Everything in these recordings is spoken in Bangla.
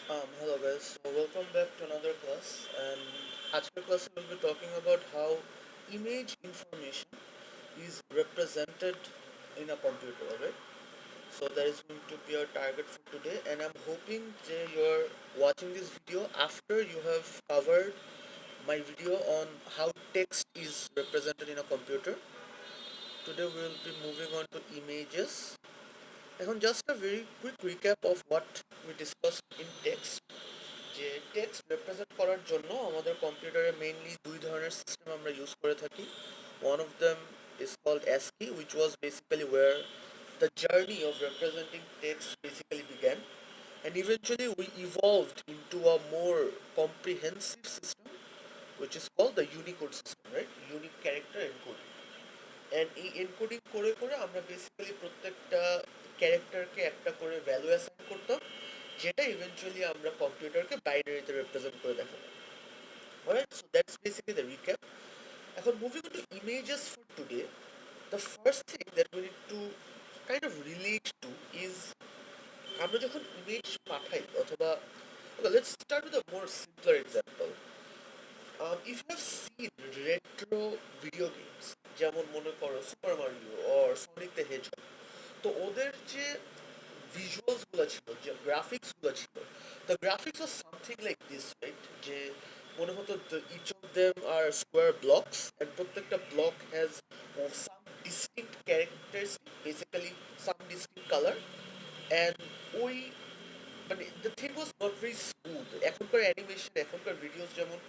Hello guys, so welcome back to another class, and আজকের class we will be talking about how image information is represented in a computer, alright? So that is going to be our target for today, and I'm hoping that you're watching this video after you have covered my video on how text is represented in a computer. Today we will be moving on to images. এখন just a very quick recap of what we discussed in text. যে টেক্সট রিপ্রেজেন্ট করার জন্য আমাদের কম্পিউটারে মেইনলি দুই ধরনের সিস্টেম আমরা ইউজ করে থাকি one of them is called ASCII, which was basically where the journey of representing text basically began, and eventually we evolved into a more comprehensive system which is called the Unicode system, right? Unique character encoding. And এই এনকোডিং করে করে আমরা বেসিক্যালি প্রত্যেকটা ক্যারেক্টারকে একটা করে ভ্যালু অ্যাসাইন করতাম, যেটা ইভেন্চুয়ালি আমরা কম্পিউটারকে বাইনারিতে রিপ্রেজেন্ট করে দেখাবো। Alright, so that's basically the recap. এখন moving on to images for today, the first thing that we need to kind of relate to is আমরা যখন ইমেজ পাঠাই অথবা okay, let's start with a more simpler example. If you have seen retro video games যেমন মনে করো Super Mario or Sonic the Hedgehog, তো ওদের যে ভিজুয়ালস গুলো ছিল, যে গ্রাফিক্স গুলো ছিল, the graphics was something like this, right? যে মনে হতো each of them are square blocks and প্রত্যেকটা block has some distinct characters, basically some distinct color, and ওই মানে the thing was not very smooth. এখনকার অ্যানিমেশন, এখনকার ভিডিওস যেমন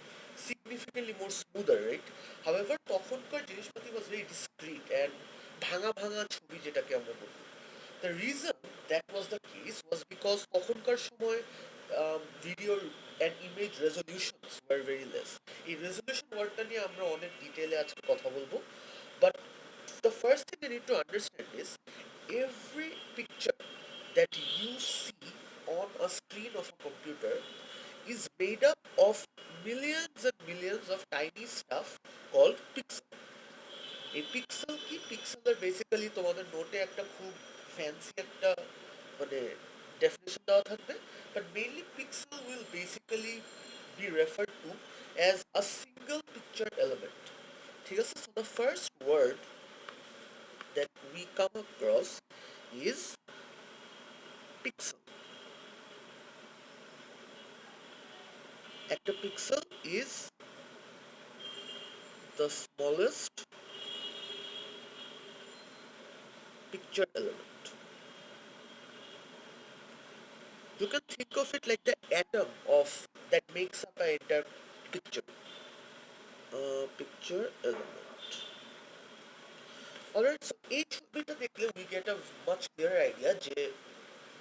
significantly more smoother, right? However, তখনকার জিনিসপাতি was very discreet and ভাঙা ভাঙা ছবি যেটাকে আমরা বলি। The reason that was the case was because তখনকার সময় video and image resolutions were very less. এই রেজলিউশন ওয়ার্ডটা নিয়ে আমরা অনেক ডিটেইলে আজকে কথা বলবো, but the first thing you need to understand is every picture that you see on a screen of a computer is made up of millions and millions of tiny stuff called pixels. এই পিক্সেল কি, পিক্সেলের বেসিক্যালি তোমাদের নোটে একটা খুব ফ্যান্সি একটা মানে ডেফিনেশন দেওয়া থাকবে, but mainly pixel will basically be referred to as a single picture element. ঠিক আছে, so the first word that we come across is pixel. একটা pixel is the smallest picture element. You can think of it like the atom of that makes up an entire picture. Picture element. Alright, so এই ছবিটা দেখলে we get a much clearer idea যে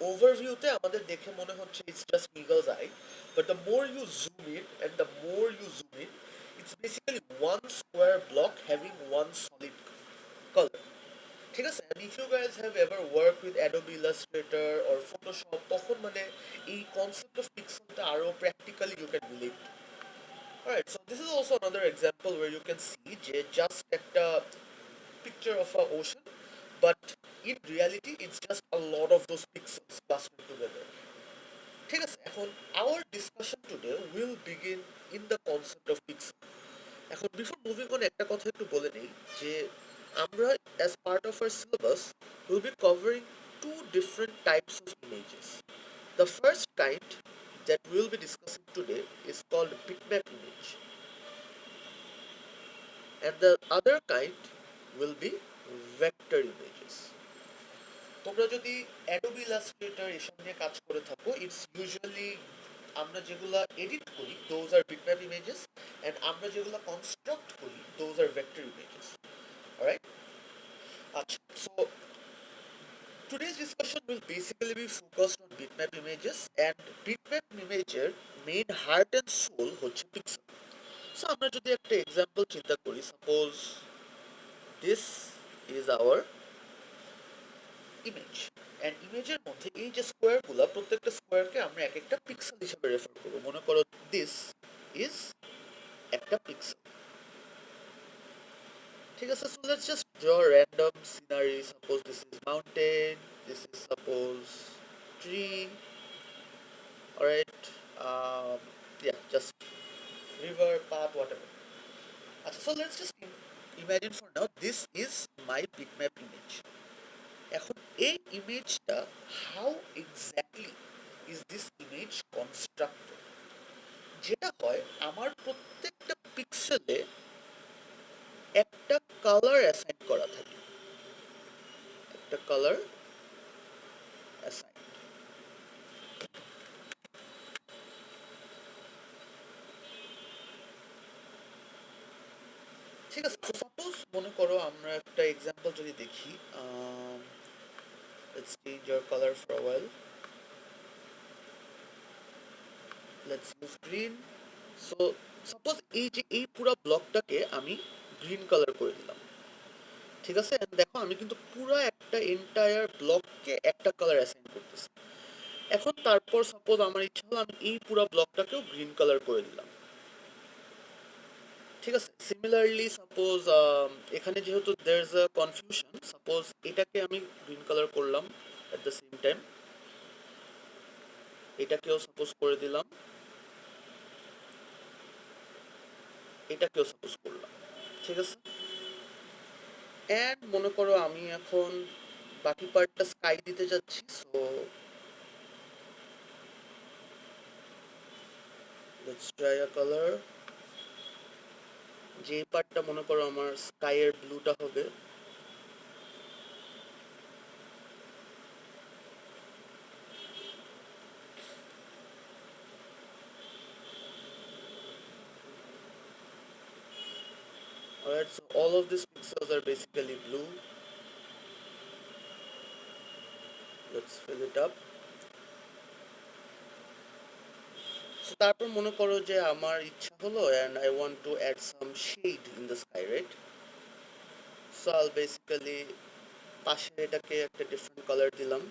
ওভারভিউতে আমাদের দেখে মনে হচ্ছে it's just eagle's eye, but the more you zoom in and the more you zoom in, it's basically one square block having one solid color. ঠিক আছে, and if you guys have ever worked with Adobe Illustrator or Photoshop, তখন মানে এই concept of pixelটা আরো practically you can relate to. Alright, so this is also another example where you can see যে just একটা picture of a ocean, but in reality it's just a lot of those pixels clustered together. ঠিক আছে, এখন our discussion today will begin in the concept of pixel. এখন বিফোর মুভিং অন একটা কথা একটু বলে নেই যে আমরা as part of our syllabus will be covering two different types of images. The first kind that we will be discussing today is called bitmap image, and the other kind will be vector images. তোমরা যদি অ্যাডোবি ইলাস্ট্রেটর এসব নিয়ে কাজ করে থাকো, ইটস ইউজুয়ালি আমরা যেগুলা এডিট করি those are bitmap images, and আমরা যেগুলা কনস্ট্রাক্ট করি those are vector images. Alright, আচ্ছা, so today's discussion will basically be focused on bitmap images, and bitmap ইমেজের মেইন হার্ট অ্যান্ড সোল হচ্ছে পিক্সেল। সো আমরা যদি একটা এক্সাম্পল চিন্তা করি, suppose this is our image, and ইমেজের মধ্যে এই যে স্কোয়ারগুলো, প্রত্যেকটা স্কোয়ারকে আমরা এক একটা পিক্সেল হিসেবে রেফার করবো। মনে করো দিস ইজ একটা পিক্সেল। ঠিক আছে, so let's just draw random scenery. Suppose this is mountain, this is suppose tree, alright, yeah, just river, path, whatever. So let's just imagine for now this is my bitmap image. এখন এই ইমেজটা, how exactly is this image constructed? যেটা হয়, আমার প্রত্যেকটা পিক্সেলে একটা কালার অ্যাসাইন করা থাকে, একটা কালার অ্যাসাইন। ঠিক আছে, তো সাপোজ মনে করো আমরা একটা এক্সাম্পল যদি দেখি, let's change your color for a while. Let's use green. So suppose এই যে এই পুরো ব্লকটাকে আমি গ্রিন কালার করে দিলাম, ঠিক আছে? and দেখো আমি কিন্তু পুরো একটা এন্টায়ার ব্লককে একটা কালার অ্যাসাইন করতেছি। এখন তারপর সাপোজ আমার ইচ্ছা হলো আমি এই পুরো ব্লকটাকেও গ্রিন কালার করে দিলাম, ঠিক আছে? সিমিলারলি সাপোজ এখানে যেহেতু there is a confusion, suppose এটাকে আমি গ্রিন কালার করলাম, এট দ্য সেম টাইম এটাকেও সাপোজ করে দিলাম, এটাকেও সাপোজ করলাম, ঠিক আছে? এন্ড মনে করো আমি এখন বাকি পার্টটা স্কাই দিতে যাচ্ছি, so let's try a colour. যে পার্টটা মনে করো আমার স্কাইয়ের ব্লুটা হবে, alright, so all of these pixels are basically blue. Let's fill it up. So তারপর মনে করো যে আমার ইচ্ছা হলো and I want to add some shade in the sky, right? So I'll basically পাশে এটাকে একটা ডিফারেন্ট কালার দিলাম,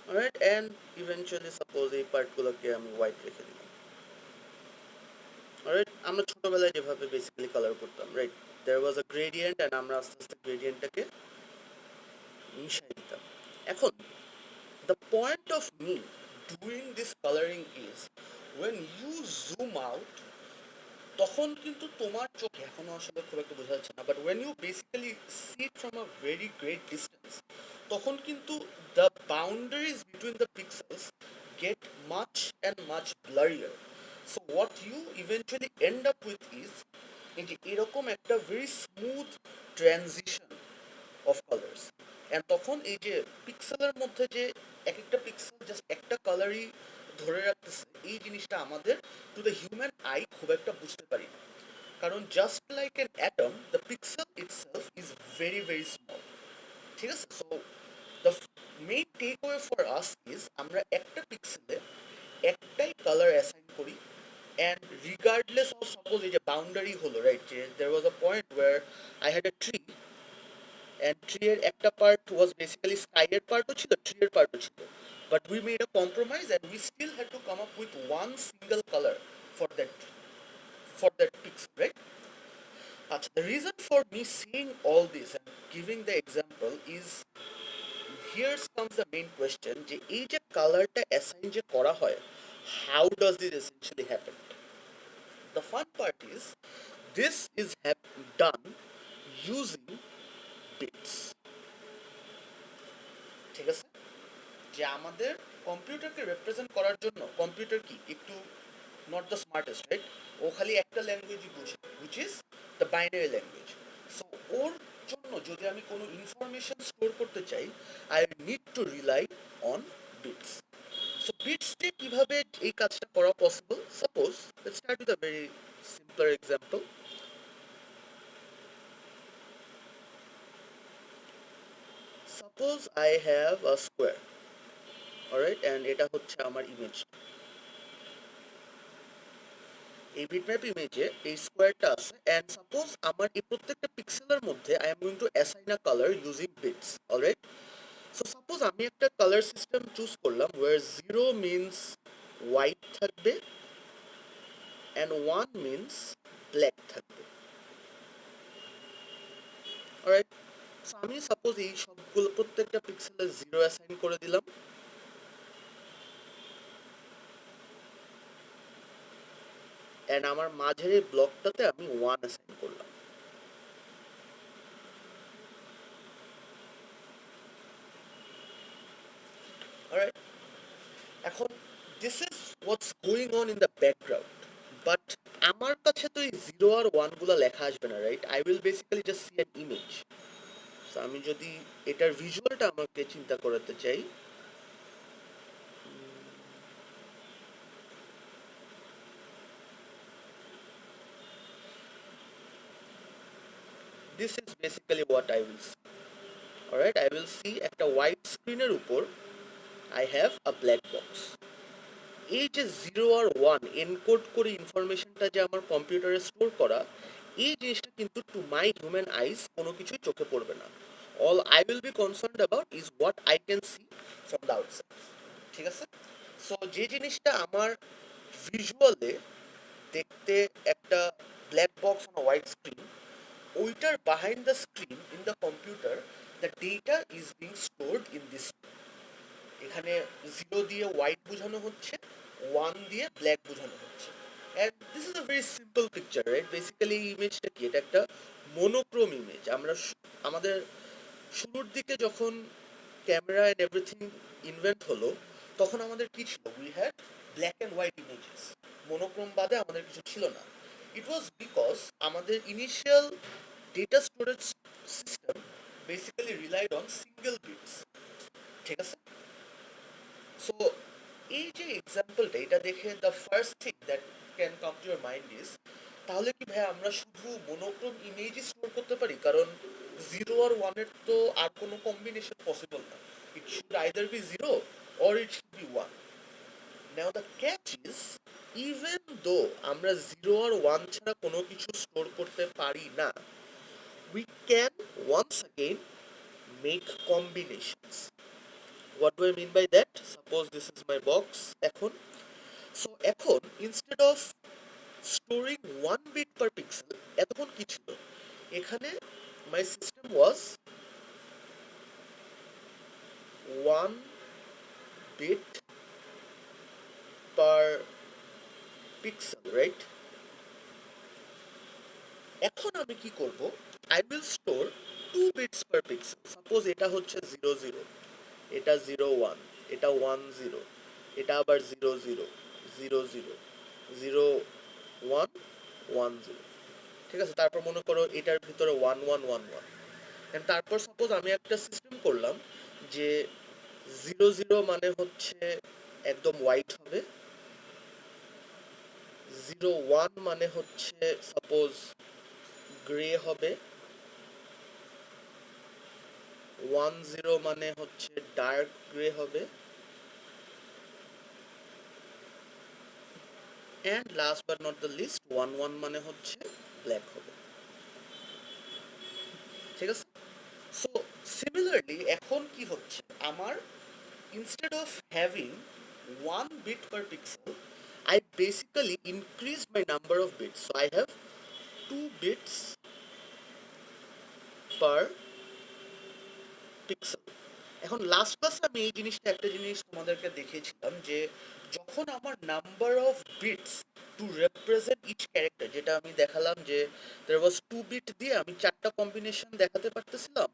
alright, and eventually suppose এই পার্টগুলোকে আমি হোয়াইট রেখে দিলাম, alright? আমরা ছোটবেলায় যেভাবে বেসিক্যালি কালার করতাম, right? There was a gradient and আমরা আস্তে আস্তে গ্রেডিয়েন্টটাকে মিশাই দিতাম। এখন the point of me doing this coloring is when you zoom out, তখন কিন্তু তোমার চোখে এখনো আসলে খুব একটা বোঝা যাচ্ছে না, but when you basically see it from a very great distance, তখন কিন্তু the boundaries between the pixels get much and much blurrier. So what you eventually end up with is এই যে এরকম একটা very smooth transition of colors. And তখন এই যে পিক্সেলের মধ্যে যে এক একটা পিক্সেল জাস্ট একটা কালারই ধরে রাখতেছে, এই জিনিসটা আমাদের টু দ্য হিউম্যান আই খুব একটা বুঝতে পারি না, কারণ just like an atom the pixel itself is very very small, ঠিক আছে? So the main takeaway for us is আমরা একটা পিক্সেলে একটাই কালার অ্যাসাইন করি, and regardless of suppose এই যে বাউন্ডারি হলো, রাইট? যে there was a point where I had a tree and tree এর একটা part was basically sky এর partও ছিল, tree এর partও ছিল, but we made a compromise and we still had to come up with one single color for that pixel, right? The reason for me saying all this and giving the example is, here comes the main question যে এই যে কালারটা অ্যাসাইন যে করা হয়, how does this essentially happen? The fun part is this is done using bits, ঠিক আছে? যে আমাদের কম্পিউটারকে রিপ্রেজেন্ট করার জন্য, কম্পিউটার কি একটু নট দ্য স্মার্টেস্ট, রাইট? ও খালি একটা ল্যাঙ্গুয়েজই বুঝে, which is the binary language. So ওর জন্য যদি আমি কোনো ইনফরমেশন স্টোর করতে চাই, I need to rely on bits. So bits দিয়ে কিভাবে এই কাজটা করা possible? Suppose let's start with a very simple example. Suppose I have a square, alright, and এটা হচ্ছে আমার ইমেজ। এই বিটম্যাপ ইমেজে এই স্কোয়ারটা আছে, এন্ড সাপোজ আমার এই প্রত্যেকটা পিক্সেলের মধ্যে I am going to assign a colour using bits, alright? So suppose আমি একটা কালার সিস্টেম চুজ করলাম ওয়ার জিরো মিনস হোয়াইট থাকবে, and 1 means black থাকবে। অলরাইট, সো আমি সাপোজ এই সবগুলো প্রত্যেকটা পিক্সেলে 0 অ্যাসাইন করে দিলাম, এন্ড আমার মাঝের এই ব্লকটাতে আমি 1 অ্যাসাইন করলাম। অলরাইট, এখন this is what's going on in the background, but আমার কাছে তো এই 0 আর 1 গুলা লেখা আসবে না, right? I will basically just see an image. So আমি যদি এটার ভিজুয়ালটা আমাকে চিন্তা করতে চাই, this is basically what I will see. Alright, I will see একটা হোয়াইট স্ক্রিনের উপর I have a black box. এই যে 0 আর 1 এনকোড করে ইনফরমেশনটা যে আমার কম্পিউটারে স্টোর করা, এই জিনিসটা কিন্তু টু মাই হিউম্যান আইস কোনো কিছুই চোখে পড়বে না। All I will be concerned about is what I can see from the outside. ঠিক আছে? সো যে জিনিসটা আমার ভিজুয়ালে দেখতে একটা black box on white screen, ওইটার behind the screen in the computer the data is being stored in this। এখানে 0 দিয়ে হোয়াইট বোঝানো হচ্ছে, 1 দিয়ে ব্ল্যাক বোঝানো হচ্ছে, and this is a very simple picture, right? Basically এই ইমেজটা কি, এটা একটা মনোক্রোম ইমেজ। আমরা আমাদের শুরুর দিকে যখন ক্যামেরা এন্ড এভরিথিং ইনভেন্ট হলো, তখন আমাদের কি ছিল? We had black and white images, monochrome বাদে আমাদের কিছু ছিল না। ইট ওয়াজ বিকজ আমাদের initial data storage system basically relied on single bits. ঠিক আছে? সো এই যে এক্সাম্পলটা, এটা দেখে the first thing that can come to your mind is, তাহলে কি ভাই আমরা শুধু মনোক্রোম ইমেজই স্টোর করতে পারি? কারণ 0 আর 1 এর তো আর কোনো কম্বিনেশন পসিবল না। It should either be 0 or it should be 1. Now the catch is, even though আমরা 0 আর 1 ছাড়া কোনো কিছু স্টোর করতে পারি না, we can once again make combinations. What do I mean by that? Suppose this is my box এখন, so এখন instead of storing 1 bit per pixel, এতক্ষণ কি ছিল? এখানে my system was 1 bit per pixel, right? এখন আমি কি করব? I will store 2 bits per pixel. Suppose এটা হচ্ছে 0 0, এটা 0 1, এটা 1 0, এটা আবার 0 0 0 0 0 1 1 0। ঠিক আছে? তারপর মনে করো এটার ভিতরে 1 1 1 1, এন্ড তারপর সাপোজ আমি একটা সিস্টেম করলাম যে 0 0 মানে হচ্ছে একদম হোয়াইট হবে, 0 1 মানে হচ্ছে সাপোজ গ্রে হবে, 1 0 মানে হচ্ছে ডার্ক গ্রে হবে, and last but not the least 1 1 মানে হচ্ছে ব্ল্যাক হবে। ঠিক আছে? সো সিমিলারলি এখন কি হচ্ছে, আমার instead of having 1 bit per pixel, I basically increased my number of bits, so I have 2 bits per pixel। এখন লাস্ট ক্লাসে আমি এই জিনিসটা একটা জিনিস তোমাদেরকে দেখিয়েছিলাম যে যখন আমার number of bits to represent each character, যেটা আমি দেখালাম যে there was 2 বিট দিয়ে আমি 4টা কম্বিনেশন দেখাতে পারতেছিলাম,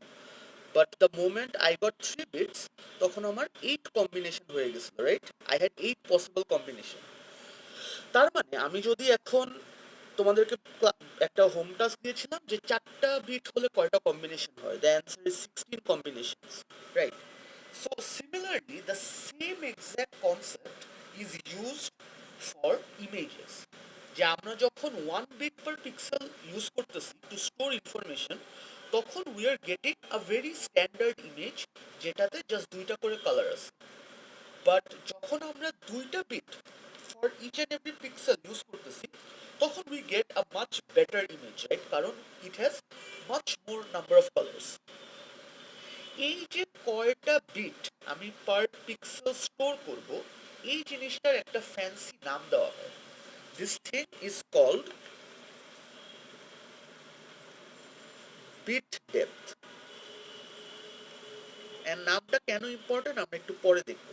but the moment I got 3 bits তখন আমার 8 কম্বিনেশন হয়ে গেছিল, right? I had 8 possible combination. তার মানে আমি যদি এখন তোমাদেরকে একটা হোম টাস্ক দিয়েছিলাম যে 4টা বিট হলে কয়টা কম্বিনেশন হয়, the answer is 16 combinations, right? So similarly the same exact concept is used for images, যে আমরা যখন 1 বিট পার পিক্সেল ইউজ করতেছি টু স্টোর ইনফরমেশন, তখন we are getting a very standard image যেটাতে জাস্ট 2টা করে কালার আছে। বাট যখন আমরা 2টা bit for each and every pixel use করতেছি, তখন we get a much better image, right? কারণ it has much more number of colours. এই যে কয়টা বিট আমি পার পিক্সেল স্টোর করব, এই জিনিসটার একটা ফ্যান্সি নাম দেওয়া হয়, This thing is called bit depth. And নামটা কেন ইম্পর্টেন্ট আমরা একটু পরে দেখব।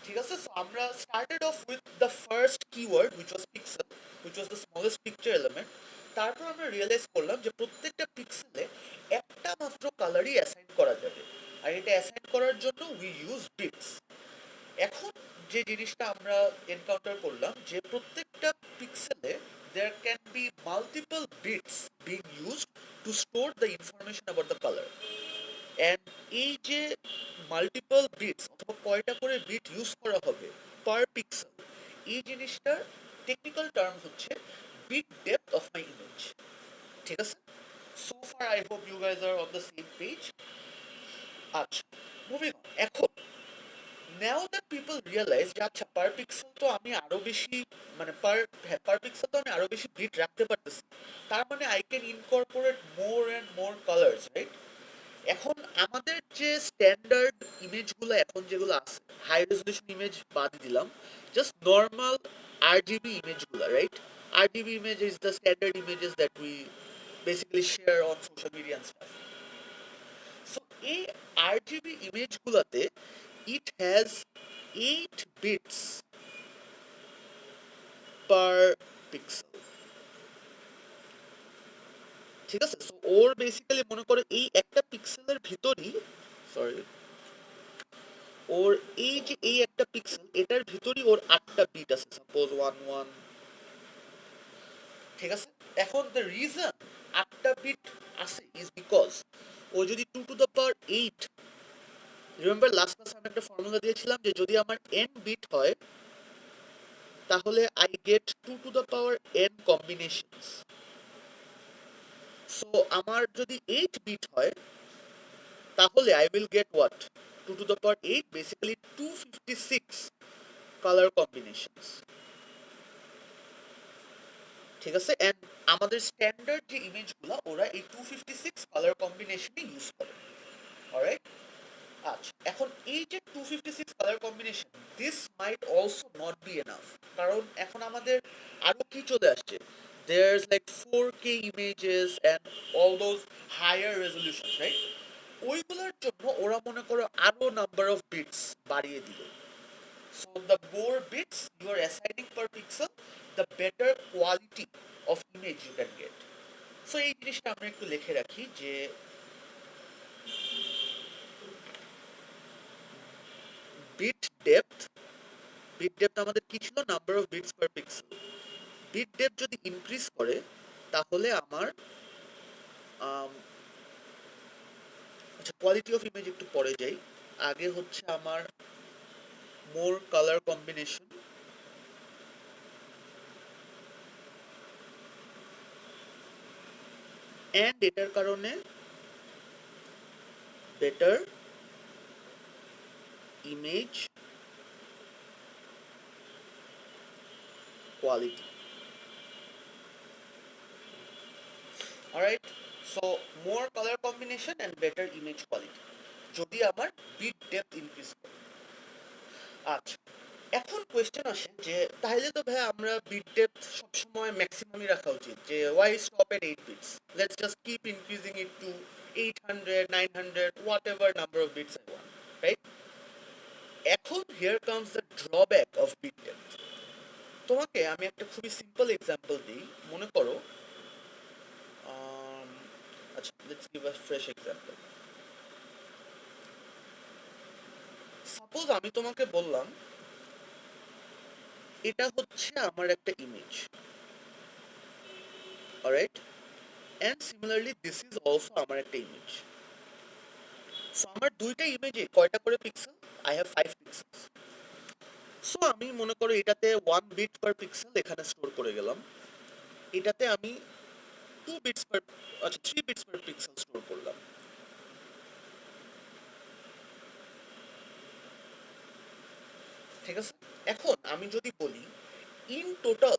ঠিক আছে, সো আমরা started of with the first keyword which was pixel, which was the smallest picture element. তারপর আমরা রিয়েলাইজ করলাম যে প্রত্যেকটা পিক্সেলে একটা মাত্র কালারই অ্যাসাইন করা যাবে, আর এটা অ্যাসাইন করার জন্য উই ইউজ বিটস। এখন যে জিনিসটা আমরা এনকাউন্টার করলাম যে প্রত্যেকটা পিক্সেলে there can be multiple bits being used to store the information about the color. And এই যে মাল্টিপল বিটস অথবা কয়টা করে বিট ইউজ করা হবে পার পিক্সেল, এই জিনিসটার টেকনিক্যাল টার্ম হচ্ছে bit depth of my image. ঠিক আছে, so far I hope you guys are on the same page. আচ্ছা, মুভিং অন। এখন নাও দ্যাট পিপল রিয়েলাইজ যে আচ্ছা পার পিক্সেল তো আমি আরো বেশি মানে পার পিক্সেল তো আমি আরো বেশি বিট রাখতে পারতেছি, তার মানে I can incorporate more and more colours, right? এখন আমাদের যে স্ট্যান্ডার্ড ইমেজগুলো এখন যেগুলো আছে, হাই রেজলিউশন ইমেজ বাদ দিলাম, জাস্ট নর্মাল RGB ইমেজগুলো, right? RGB image is the standard images that we basically share on social media and stuff. So এই RGB ইমেজগুলোতে it has 8 bits per pixel। ঠিক আছে, সো ওর বেসিক্যালি মনে করো এই একটা পিক্সেলের ভিতরই, সরি, ওর এই যে এই একটা পিক্সেল এটার ভিতরই ওর 8টা বিট আছে, সাপোজ 1 1। ঠিক আছে, এখন দ্য রিজন 8টা বিট আছে ইজ বিকজ ও যদি 2 to the power 8, remember last ক্লাসে আমি একটা ফর্মুলা দিয়েছিলাম যে যদি আমার n বিট হয় তাহলে I get 2 to the power n combinations. So আমার যদি 8 বিট হয় তাহলে I will gate what, 2 to the power 8 basically 256 colour combinations. ঠিক আছে, এন্ড আমাদের স্ট্যান্ডার্ড যে ইমেজগুলো ওরা এই 256 কালার কম্বিনেশনে ইউজ করে, অলরাইট? আচ্ছা, এখন এই যে 256 colour combination, this mite also not be enough, কারণ এখন আমাদের আরো কি চলে আসছে, there's like 4K images and all those higher resolutions, right? ওইগুলোর জন্য ওরা মনে করো আরো নাম্বার অফ বিটস বাড়িয়ে দিল। So the more bits you are assigning per pixel, the better quality of image you can get. So এই জিনিসটা আমরা একটু লিখে রাখি যে বিট ডেপথ, বিট ডেপথ আমাদের কি ছিল, number of bits per pixel. Bit depth যদি ইনক্রিজ করে তাহলে আমার আচ্ছা কোয়ালিটি অফ ইমেজ একটু পরে যাই, আগে হচ্ছে আমার মোর কালার কম্বিনেশন, এন্ড এটার কারণে better image quality. Alright, so more colour combination and better image quality যদি আমার বিট ডেপথ ইনক্রিজ করে। আচ্ছা, এখন কোয়েশ্চেন আসে যে তাহলে তো ভাই আমরা বিট ডেপথ সবসময় ম্যাক্সিমামই রাখা উচিত, যে why stop at 8 bits, let's just keep increasing it to 800 900 whatever number of bits I want, right? এখন here comes the drawback of bit depth. তোমাকে আমি একটা খুবই সিম্পল এক্সাম্পল দিই, মনে করো আচ্ছা let's give a fresh example. Suppose আমি তোমাকে বললাম এটা হচ্ছে আমার একটা image, alright, and similarly this is also আমার একটা ইমেজ। সো আমার দুইটা ইমেজে কয়টা করে pixel, I have 5 pixels. So আমি মনে করো এটাতে 1 বিট পার পিক্সেল এখানে স্টোর করে গেলাম, এটাতে আমি 2 বিটস পার, আচ্ছা 3 বিটস পার পিক্সেল স্টোর করলাম। ঠিক আছে, এখন আমি যদি বলি ইন টোটাল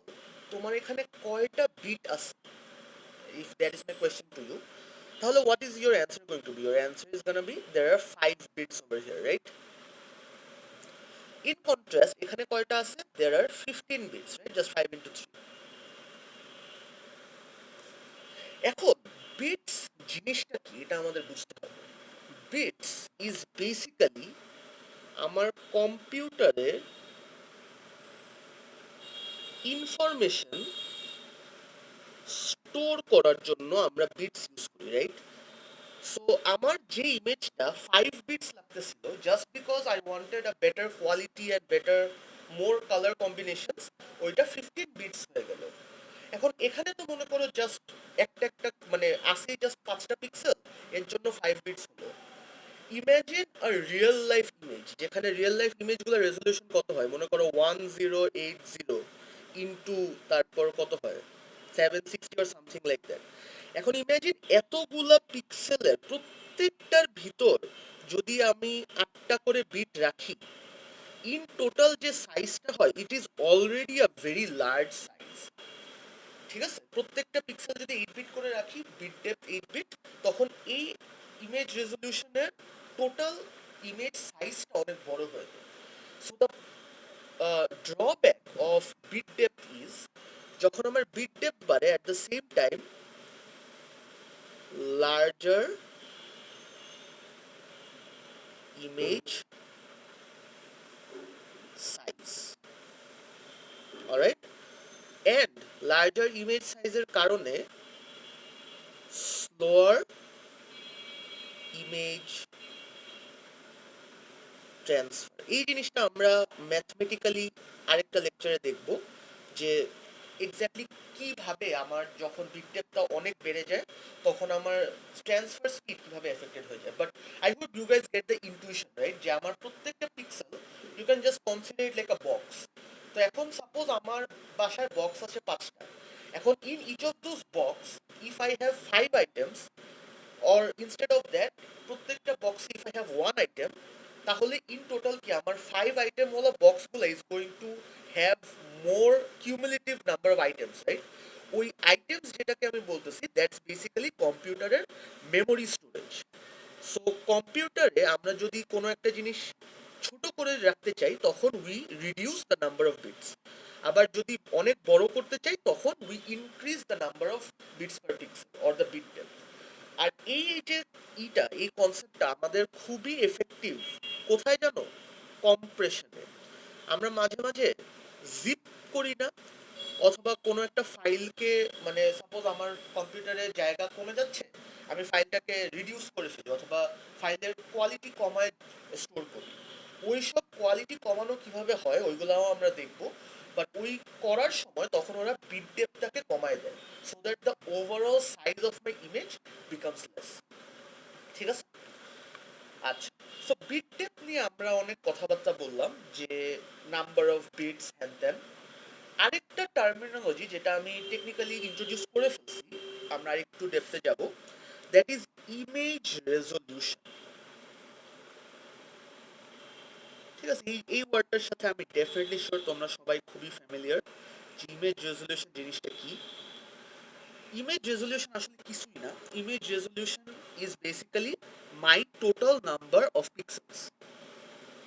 তোমার এখানে কয়টা বিট আছে, if that is my question to you, তাহলে what is your answer going to be? Your answer is going to be there are 5 bits over here, right? In contrast এখানে কয়টা আছে, there are 15 bits, right? Just 5 into 3. এখন বিটস জিনিসটা কি এটা আমাদের বুঝতে হবে। বিটস ইজ বেসিক্যালি আমার কম্পিউটারে ইনফরমেশন স্টোর করার জন্য আমরা বিটস ইউজ করি, রাইট? সো আমার যে ইমেজটা 5 বিটস লাগতেছিল, just because I wanted a better quality and better more colour combinations, ওইটা 15 বিটস হয়ে গেল। এখন এখানে তো মনে করো জাস্ট একটা একটা মানে আসে জাস্ট 5টা পিক্সেল, এর জন্য 5 বিটস হলো। ইমাজিন আ রিয়েল লাইফ ইমেজ, যেখানে রিয়েল লাইফ ইমেজগুলোর রেজলিউশন কত হয়, মনে করো 1080 ইনটু তারপর কত হয় 760 অর সামথিং লাইক দ্যাট। এখন ইমাজিন এতগুলা পিক্সেলের প্রত্যেকটার ভিতর যদি আমি 8টা করে বিট রাখি, ইন টোটাল যে সাইজটা হয় it is already a very large size. ঠিক আছে, প্রত্যেকটা পিক্সেল যদি 8 বিট করে রাখি, বিট ডেপথ 8 বিট, তখন এই ইমেজ রেজলিউশনের টোটাল ইমেজ সাইজটা অনেক বড় হয়ে যায়। So the drawback of bit depth is, যখন আমার বিট ডেপথ বাড়ে at the same time larger image size, alright? And larger image সাইজের কারণে স্লোয়ার ইমেজ ট্রান্সফার। এই জিনিসটা আমরা ম্যাথমেটিক্যালি আরেকটা লেকচারে দেখব, যে এক্স্যাক্টলি কিভাবে আমার যখন বিট ডেপথটা অনেক বেড়ে যায় তখন আমার ট্রান্সফার স্পিড কিভাবে এফেক্টেড হয়ে যায়। But I hope you guys get the intuition, right? যে আমার প্রত্যেকটা pixel you can just consider it like a box. তো এখন সাপোজ আমার বাসায় বক্স আছে 5টা। এখন in each of those box if I have 5 items, or instead of that প্রত্যেকটা বক্সে if I have one item, তাহলে in total কি আমার 5 আইটেম ওয়ালা বক্সগুলো is going to have more cumulative number of items, right? ওই আইটেমস যেটাকে আমি বলতেছি দ্যাটস বেসিক্যালি কম্পিউটারের মেমোরি স্টোরেজ। সো কম্পিউটারে আমরা যদি কোনো একটা জিনিস ছোট করে রাখতে চাই তখন we reduce the number of bits, আবার যদি অনেক বড় করতে চাই তখন we increase the number of bits per pixel or the bit depth. আর এই যে এই কনসেপ্টটা আমাদের খুবই এফেক্টিভ কোথায় জানো? কম্প্রেশনে। আমরা মাঝে মাঝে জিপ করি না, অথবা কোনো একটা ফাইলকে মানে সাপোজ আমার কম্পিউটারের জায়গা কমে যাচ্ছে, আমি ফাইলটাকে রিডিউস করে ফেলি অথবা ফাইলের কোয়ালিটি কমায় স্টোর করি। ওই সব কোয়ালিটি কমানো কিভাবে হয় ওইগুলাও আমরা দেখব। বাট ওই করার সময় তখন ওরা বিট ডেপথটাকে কমায় দেয়, so that the overall size of my image becomes less. ঠিক আছে? আচ্ছা, সো বিট ডেপথ নিয়ে আমরা অনেক কথাবার্তা বললাম, যে নাম্বার অফ বিটস হ্যান ত্যান। আরেকটা টার্মিনোলজি যেটা আমি টেকনিক্যালি ইন্ট্রোডিউস করে ফেলছি, আমরা আরেকটু ডেপথে যাব, দ্যাট ইজ ইমেজ রেজলিউশন। ঠিক আছে, এই ওয়ার্ডটার সাথে আমি ডেফিনেটলি শিওর তোমরা সবাই খুবই ফ্যামিলিয়ার যে ইমেজ রেজলিউশন জিনিসটা কি। ইমেজ রেজলিউশন আসলে কিছুই না। Image resolution is basically my total number of pixels.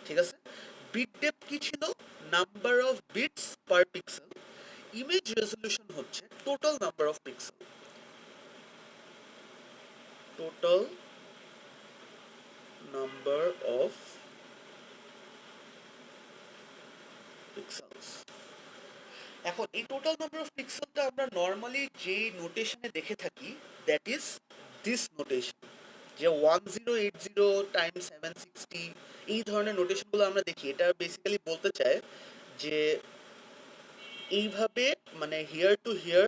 ঠিক আছে, বিট ডেপথ কি ছিল? Number of bits per pixel. Image resolution হচ্ছে total number of pixel, total number of pixels. এখন এই টোটাল নাম্বার অফ পিক্সেলটা আমরা নর্মালি যে নোটেশনে দেখে থাকি দ্যাট ইজ দিস নোটেশন, যে 1080 টাইমস 760, এই ধরনের নোটেশনগুলো আমরা দেখি। এটা বেসিক্যালি বলতে চায় যে এইভাবে মানে here two here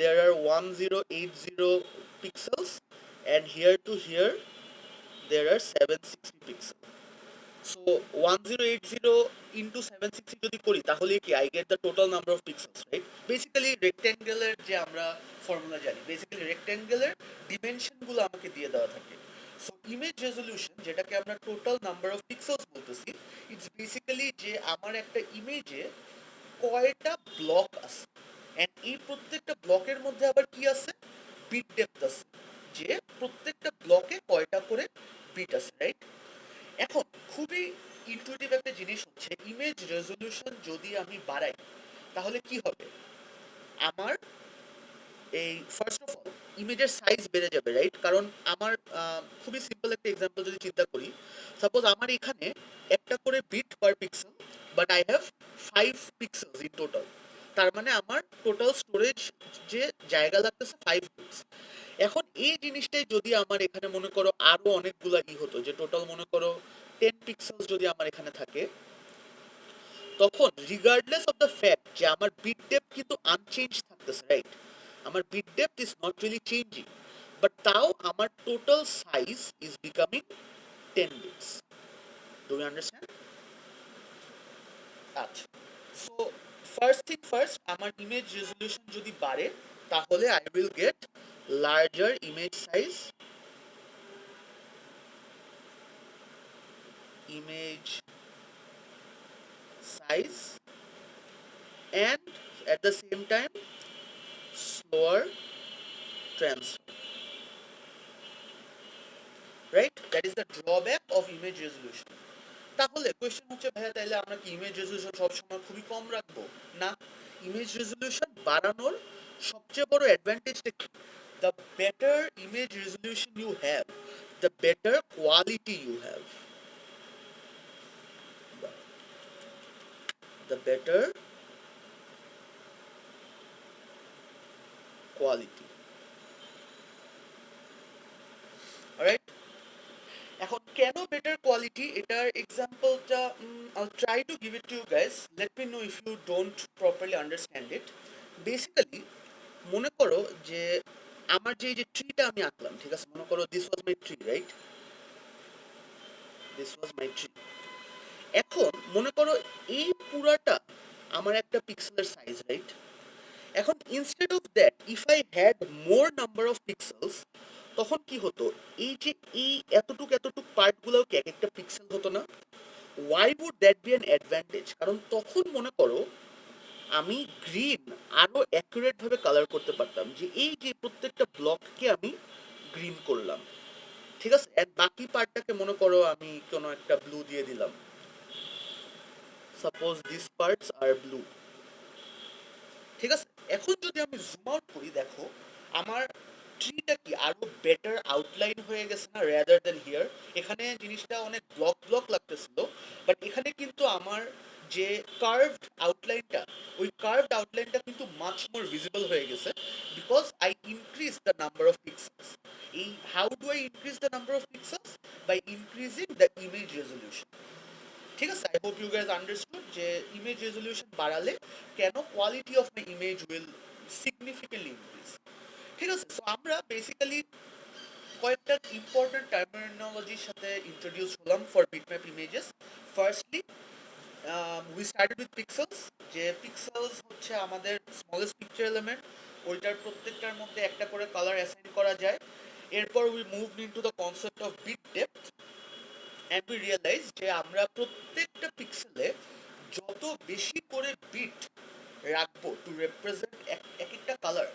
there are 1080 pixels and here to here there are 760 pixels. So 1080 into 760 যদি করি তাহলে কি I get the total number of pixels, right? Basically rectangle এর যে আমরা ফর্মুলা জানি, বেসিক্যালি rectangle এর ডিমেনশন গুলো আমাকে দিয়ে দেওয়া থাকে। সো ইমেজ রেজলিউশন যেটাকে আমরা টোটাল নাম্বার অফ পিক্সেলস বলতেছি, ইটস বেসিক্যালি যে আমার একটা ইমেজে কয়টা ব্লক আছে, এন্ড এই প্রত্যেকটা ব্লকের মধ্যে আবার কি আছে? বিট ডেপথ আছে, যে প্রত্যেকটা ব্লকে কয়টা করে বিট আছে, রাইট? এখন খুবই ইনটুইটিভ একটা জিনিস হচ্ছে ইমেজ রেজলিউশন যদি আমি বাড়াই তাহলে কি হবে, আমার এই ফার্স্ট অফ অল ইমেজের সাইজ বেড়ে যাবে, রাইট? কারণ আমার খুবই সিম্পল একটা এক্সাম্পল যদি চিন্তা করি, সাপোজ আমার এখানে একটা করে bit per pixel, but I have 5 pixels in total. তার মানে আমার টোটাল স্টোরেজ যে জায়গা লাগতেছে 5 বিটস। এখন এই জিনিসটাই যদি আমার এখানে মনে করো আরো অনেকগুলা হতো, যে টোটাল মনে করো 10 পিক্সেলস যদি আমার এখানে থাকে, তখন রিগার্ডলেস অফ দ্য ফ্যাক্ট যে আমার বিট ডেপথ কিন্তু আনচেঞ্জ থাকতেছে, রাইট? আমার bit depth is not really changing, but তাও আমার total size is becoming 10 bits. Do you understand? আচ্ছা, সো ফার্স্ট থিং ফার্স্ট, আমার ইমেজ রেজলিউশন যদি বাড়ে তাহলে I will get larger image size, image size, and at the same time slower transfer, right? That is the drawback of image resolution. তাহলে কোয়েশ্চেন হচ্ছে ভাইয়া তাইলে আমরা কি ইমেজ রেজলিউশন সবসময় খুবই কম রাখবো? না, ইমেজ রেজলিউশন বাড়ানোর সবচেয়ে বড় অ্যাডভান্টেজটা কি? The better image resolution you have, the better quality you have, the better quality, alright? এখন কেন বেটার কোয়ালিটি, এটার এক্সাম্পলটা I try to give it to you guys, let me know if you don't properly understand it. Basically মনে করো যে আমার যে ট্রিটা আমি আঁকলাম, ঠিক আছে, মনে করো this was my tree, right? This was my tree. এখন মনে করো এই পুরাটা আমার একটা পিক্সেলের সাইজ, রাইট? এখন instead of that if I had more number of pixels, তখন কি হতো, এই যে এই এতটুক পার্টগুলো কি এক একটা পিক্সেল হতো না? Why would that be an advantage? কারণ তখন মনে করো আমি গ্রিন আরো অ্যাকুরেট ভাবে কালার করতে পারতাম, যে এই যে প্রত্যেকটা ব্লককে আমি গ্রিন করলাম, ঠিক আছে, এন্ড বাকি পার্টটাকে মনে করো আমি কোনো একটা ব্লু দিয়ে দিলাম, suppose this parts are blue, ঠিক আছে। এখন যদি আমি জুম আউট করি, দেখো আমার ট্রিটা কি আরো বেটার আউটলাইন হয়ে গেছে না, রেদার দেন হিয়ার? এখানে জিনিসটা অনেক ব্লক ব্লক লাগতেছিল, বাট এখানে কিন্তু আমার যে কার্ভড আউটলাইনটা, ওই কার্ভড আউটলাইনটা কিন্তু মাচ মোর ভিজিবল হয়ে গেছে, because I increase the number of pixels. এই how do I increase the number of pixels? By increasing the image resolution, ঠিক আছে। I hope you guys understood যে ইমেজ রেজলিউশন বাড়ালে কেন quality of my image will significantly increase, ঠিক আছে। সো আমরা বেসিক্যালি কয়েকটা ইম্পর্টেন্ট টার্মিনোলজির সাথে ইন্ট্রোডিউস হলাম for bitmap images. Firstly we started with pixels, যে পিক্সেলস হচ্ছে আমাদের স্মলেস্ট পিকচার এলিমেন্ট, ওইটার প্রত্যেকটার মধ্যে একটা করে কালার অ্যাসাইন করা যায়। এরপর we moved into the concept of bit depth, and we realise যে আমরা প্রত্যেকটা পিক্সেলে যত বেশি করে বিট রাখবো টু রিপ্রেজেন্ট এক একটা কালার,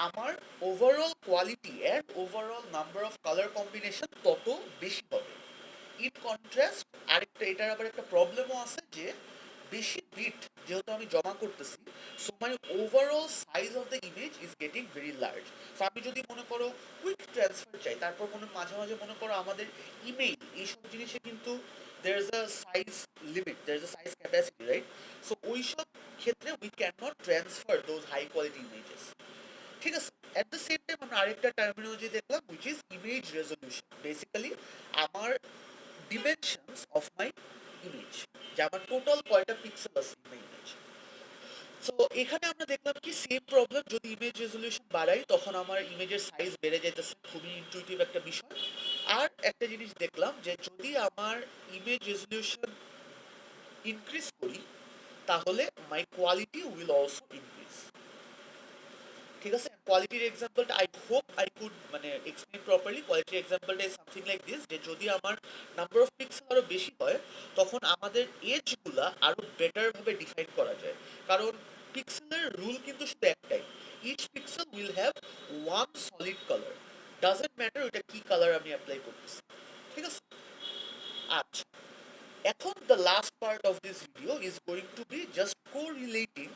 আমার overall quality and overall number of colour combination তত বেশি হবে। ইন কন্ট্রাস্ট আরেকটা, এটার আবার একটা প্রবলেমও আছে, যে বেশি বিট যেহেতু আমি জমা করতেছি, so my overall size of the image is getting very large. So আমি যদি মনে করো কুইক ট্রান্সফার চাই, তারপর মাঝে মাঝে মনে করো আমাদের ইমেইল এইসব জিনিসে কিন্তু there is a size limit, there is a size capacity, right? So ওইসব ক্ষেত্রে we cannot transfer those high quality images, ঠিক আছে। at the same time আমরা আরেকটা টার্মিনোলজি দেখলাম, which is image resolution. Basically আমার dimensions of my image, যে আমার টোটাল কয়টা পিক্সেল আছে ইন মাই ইমেজ। সো এখানে আমরা দেখলাম কি সেম প্রবলেম, যদি ইমেজ রেজলিউশন বাড়াই তখন আমার ইমেজের সাইজ বেড়ে যাইতেছে, খুবই ইনটুইটিভ একটা বিষয়। আর একটা জিনিস দেখলাম যে যদি আমার ইমেজ রেজলিউশন ইনক্রিজ করি তাহলে মাই কোয়ালিটি উইল অলসো ইনক্রিজ, ঠিক আছে। কোয়ালিটির এক্সাম্পলটা আই হোপ আই কুড মানে এক্সপ্লেন প্রপারলি। কোয়ালিটির এক্সাম্পলটা ইজ সামথিং লাইক দিস, যে যদি আমার নাম্বার অফ পিক্সেল আরো বেশি হয় তখন আমাদের এজগুলা আরো বেটার ভাবে ডিফাইন করা যায়, কারণ পিক্সেলের রুল কিন্তু শুধু একটাই, each pixel will have one solid colour, doesn't matter ওটা কি কালার আমি অ্যাপ্লাই করতেছি, ঠিক আছে। আচ্ছা, এখন the last part of this video is going to be just correlating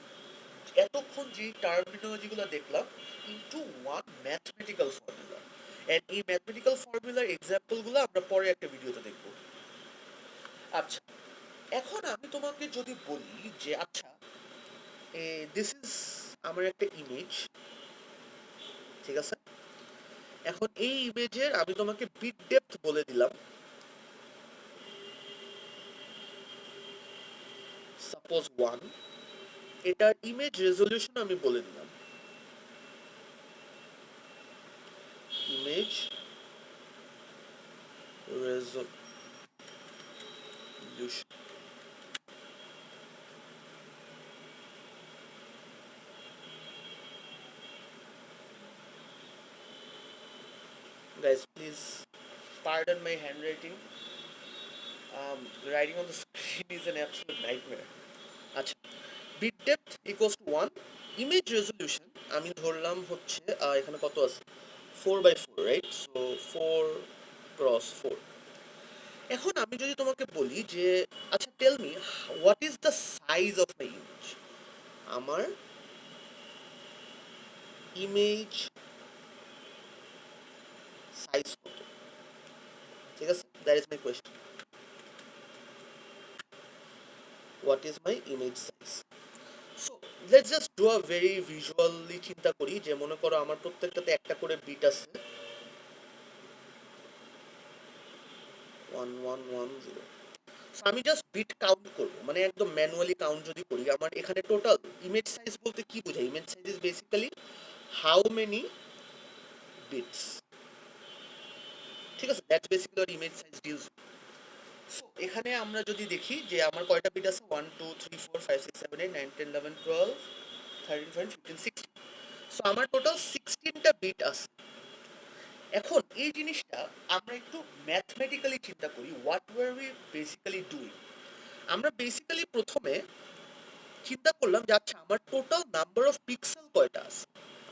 এতক্ষণ যে টার্মিনোলজি গুলো দেখলাম into one mathematical formula, and এই mathematical formula এক্সাম্পল গুলো আমরা পরে একটা ভিডিওতে দেখব। আচ্ছা, এখন আমি তোমাকে যদি বলি যে আচ্ছা দিস ইজ আমার একটা ইমেজ, ঠিক আছে? এখন এই ইমেজের আমি তোমাকে বিট ডেপথ বলে দিলাম, সাপোজ 1। এটার ইমেজ রেজলিউশন আমি বলে দিলাম image resolution. Guys, please pardon my handwriting. Writing on the screen is an absolute nightmare. আচ্ছা, bit depth equals to 1, image resolution আমি ধরলাম হচ্ছে এখানে কত আছে 4/4, রাইট? So 4x4। এখন আমি যদি তোমাকে বলি যে আচ্ছা tell me what is the size of my image, আমার ইমেজ সাইজ কত, ঠিক আছে? That is my question, what is my image size. So let's just do a very visually চিন্তা করি যে মনে করো আমার প্রত্যেকটাতে একটা করে বিট আছে 1110। সো আমি জাস্ট বিট কাউন্ট করব, মানে একদম ম্যানুয়ালি কাউন্ট যদি করি, আমার এখানে টোটাল ইমেজ সাইজ বলতে কি বোঝায়? Image size is basically how many bits, ঠিক আছে? That's basically our image size deals. So এখানে আমরা যদি দেখি যে আমার কয়টা বিট আছে 1 2 3 4 5 6 7 8 9 10 11 12 13 14 15 16। সো আমার টোটাল 16টা বিট আছে। এখন এই জিনিসটা আমরা একটু ম্যাথমেটিক্যালি চিন্তা করি, what were we basically doing. আমরা বেসিক্যালি প্রথমে চিন্তা করলাম যে আচ্ছা আমার টোটাল নাম্বার অফ পিক্সেল কয়টা আছে।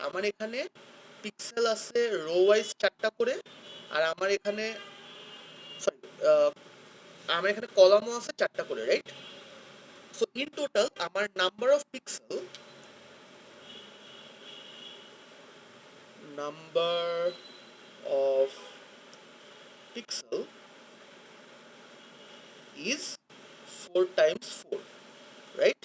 আমার এখানে পিক্সেল আছে রো ওয়াইজ 4টা করে, আর আমার এখানে সরি আমার এখানে কলামও আছে 4টা করে, রাইট? সো ইন টোটাল আমার number of pixel is 4 times 4, right?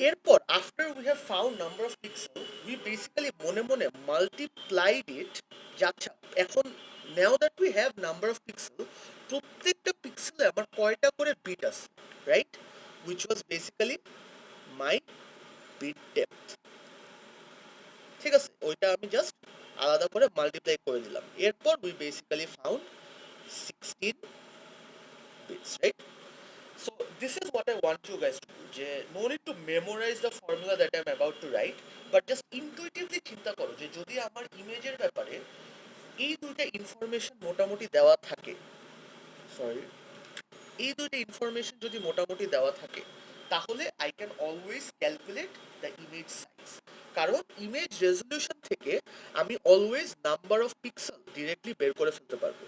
এরপর after we have found number of pixel, we basically মনে মনে মাল্টিপ্লাইড ইট। যে আচ্ছা এখন now that we have number of pixel, প্রত্যেকটা পিক্সেলে আমার কয়টা করে বিট আছে, right? Which was basically my bit depth, ঠিক আছে? ওইটা আমি জাস্ট আলাদা করে মাল্টিপ্লাই করে দিলাম। এরপর we basically found 16 bits, right? So this is what I want you guys to do. যে no need to memorize the formula that I'm about to write, but just intuitively চিন্তা করো যে যদি আমার ইমেজের ব্যাপারে এই দুইটা ইনফরমেশন মোটামুটি দেওয়া থাকে, সরি এই দুইটা ইনফরমেশন যদি মোটামুটি দেওয়া থাকে, তাহলে I can always calculate the image size. কারণ ইমেজ রেজলিউশন থেকে আমি always number of pixel directly বের করে ফেলতে পারবো।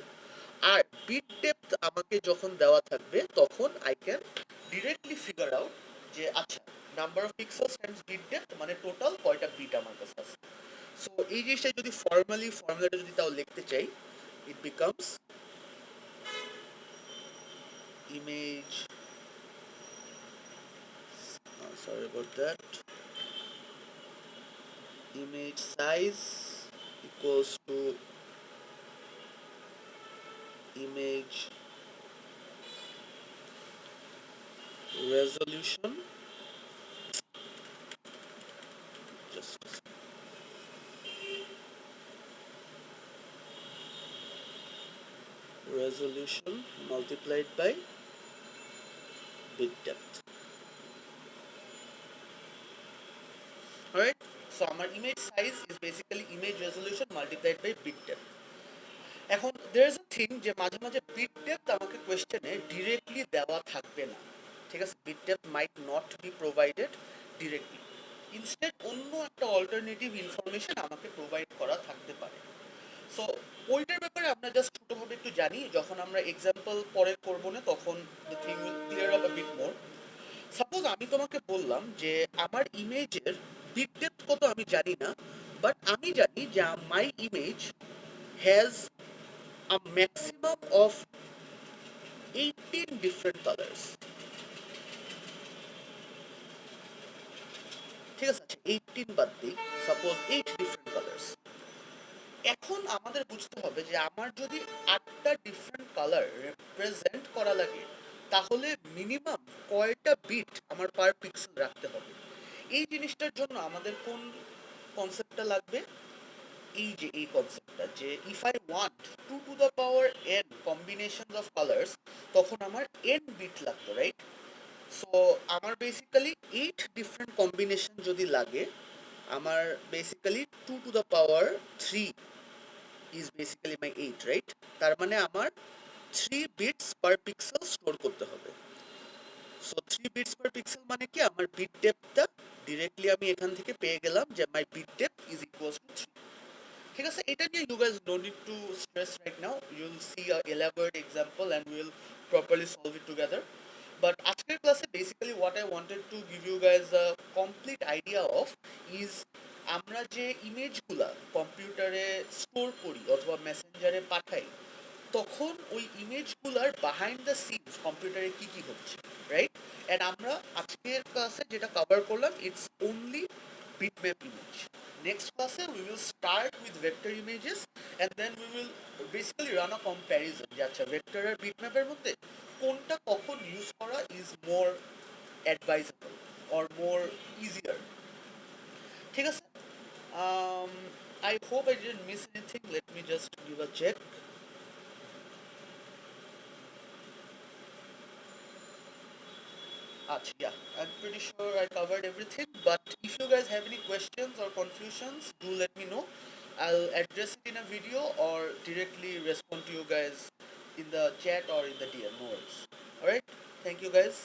আর বিট ডেপথ আমাকে যখন দেওয়া থাকবে তখন I can directly figure out যে আচ্ছা number of pixels times bit depth মানে টোটাল কয়টা বিট আমার কাছে আছে। সো এই জিনিসটা যদি ফর্মুলাটা যদি তাও লিখতে চাই, it becomes image sorry about that, image size equals to image resolution, just resolution multiplied by bit depth. Alright, so our image size is basically image resolution multiplied by bit depth. এখন there is a thing যে মাঝে মাঝে bit depth আমাকে কোশ্চেনে ডিরেক্টলি দেওয়া থাকবে না, ঠিক আছে? bit depth might not be provided directly, instead অন্য একটা অল্টারনেটিভ ইনফরমেশন আমাকে প্রোভাইড করা থাকতে পারে। সো ওইটার ব্যাপারে আমরা জাস্ট ছোটোভাবে একটু জানি, যখন আমরা এক্সাম্পল পরে করবো না তখন the thing will clear up a bit more. Suppose আমি তোমাকে বললাম যে আমার ইমেজের বিট ডেপথ কত আমি জানি না, বাট আমি জানি যে মাই image has a maximum of 18 different colours. ঠিক আছে, আচ্ছা 18 বাদ দিই, সাপোজ 8 ডিফারেন্ট কালার্স। এখন আমাদের বুঝতে হবে যে আমার যদি 8টা ডিফারেন্ট কালার রিপ্রেজেন্ট করা লাগে, তাহলে মিনিমাম কয়টা বিট আমার পার পিক্সেল রাখতে হবে। এই জিনিসটার জন্য আমাদের কোন কনসেপ্টটা লাগবে? এই যে এই কনসেপ্টটা, যে if I want 2 to the power n combination of colours, তখন আমার n বিট লাগতো, রাইট? সো আমার বেসিক্যালি 8 ডিফারেন্ট কম্বিনেশন যদি লাগে, আমার basically 2 to the power 3 is basically my 8, right? তার মানে আমার 3 বিটস পার পিক্সেল স্টোর করতে হবে। সো 3 বিটস পার পিক্সেল মানে কি, আমার বিট ডেপথটা ডিরেক্টলি আমি এখান থেকে পেয়ে গেলাম যে my bit depth is equals to 3। ঠিক আছে, এটা নিয়ে you guys no need to stress right now, you will see a elaborate example and will properly solve it together. But আজকের ক্লাসে basically what I wanted to give you guys a complete idea of is, আমরা যে ইমেজগুলা কম্পিউটারে স্টোর করি অথবা মেসেঞ্জারে পাঠাই, তখন ওই ইমেজগুলার বিহাইন্ড দ্য সিনস কম্পিউটারে কি কি হচ্ছে, রাইট? অ্যান্ড আমরা আজকের ক্লাসে যেটা কভার করলাম, it's only bitmap image. Next class we will start with vector images and then we will basically run a comparison যে আচ্ছা vector আর bitmap এর মধ্যে কোনটা কখন ইউজ করা is more advisable or more easier. ঠিক আছে, um, I hope I didn't miss anything. Let me just give a check. Yeah, I'm pretty sure I covered everything. But if you guys have any questions or confusions, do let me know. I'll address it in a video or directly respond to you guys in the chat or in the DM. No worries. Alright, thank you guys.